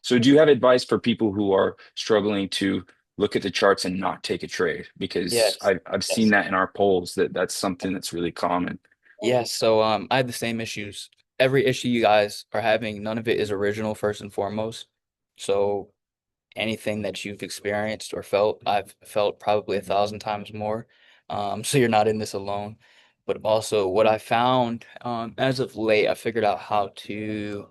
So do you have advice for people who are struggling to look at the charts and not take a trade? Because Yes. I've seen Yes. that in our polls that that's something that's really common. Yes. So I have the same issues. Every issue you guys are having, none of it is original, first and foremost. So anything that you've experienced or felt, I've felt probably 1,000 times more. So you're not in this alone. But also what I found as of late, I figured out how to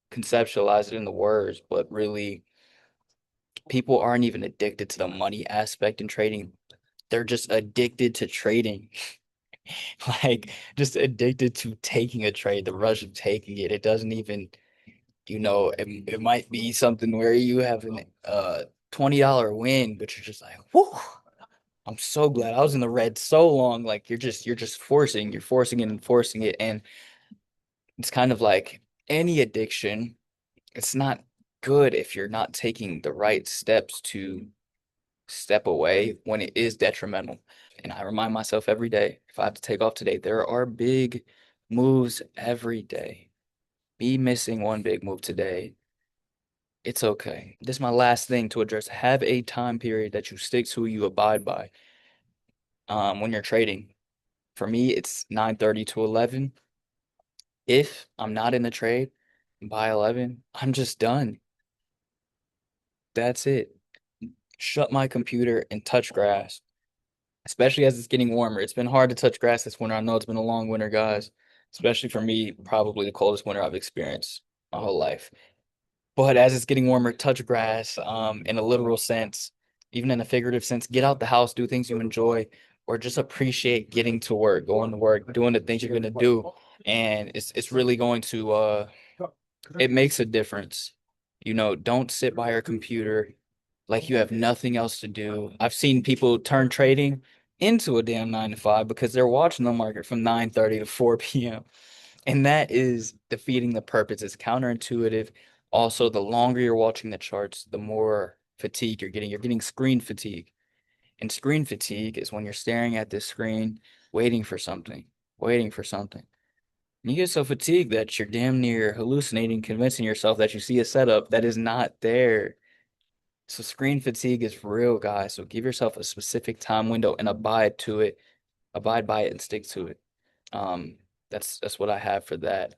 conceptualize it in the words, but really people aren't even addicted to the money aspect in trading. They're just addicted to trading. Like just addicted to taking a trade, the rush of taking it. It doesn't even, it might be something where you have an $20 win, but you're just like, whoo, I'm so glad I was in the red so long. Like you're just you're forcing it and forcing it. And it's kind of like any addiction, it's not good if you're not taking the right steps to step away when it is detrimental. And I remind myself every day, if I have to take off today, there are big moves every day. Me missing one big move today, it's okay. This is my last thing to address. Have a time period that you stick to, you abide by. When you're trading. For me, it's 9:30 to 11. If I'm not in the trade by 11, I'm just done. That's it. Shut my computer and touch grass, especially as it's getting warmer. It's been hard to touch grass this winter. I know it's been a long winter, guys, especially for me, probably the coldest winter I've experienced my whole life. But as it's getting warmer, touch grass, in a literal sense, even in a figurative sense, get out the house, do things you enjoy, or just appreciate getting to work, going to work, doing the things you're gonna do. And it's really going to it makes a difference. Don't sit by your computer like you have nothing else to do. I've seen people turn trading into a damn 9 to 5 because they're watching the market from 9:30 to 4 p.m. And that is defeating the purpose. It's counterintuitive. Also, the longer you're watching the charts, the more fatigue you're getting. You're getting screen fatigue. And screen fatigue is when you're staring at this screen, waiting for something, waiting for something. And you get so fatigued that you're damn near hallucinating, convincing yourself that you see a setup that is not there. So screen fatigue is real, guys. So give yourself a specific time window and abide to it, abide by it and stick to it. Um, that's what I have for that.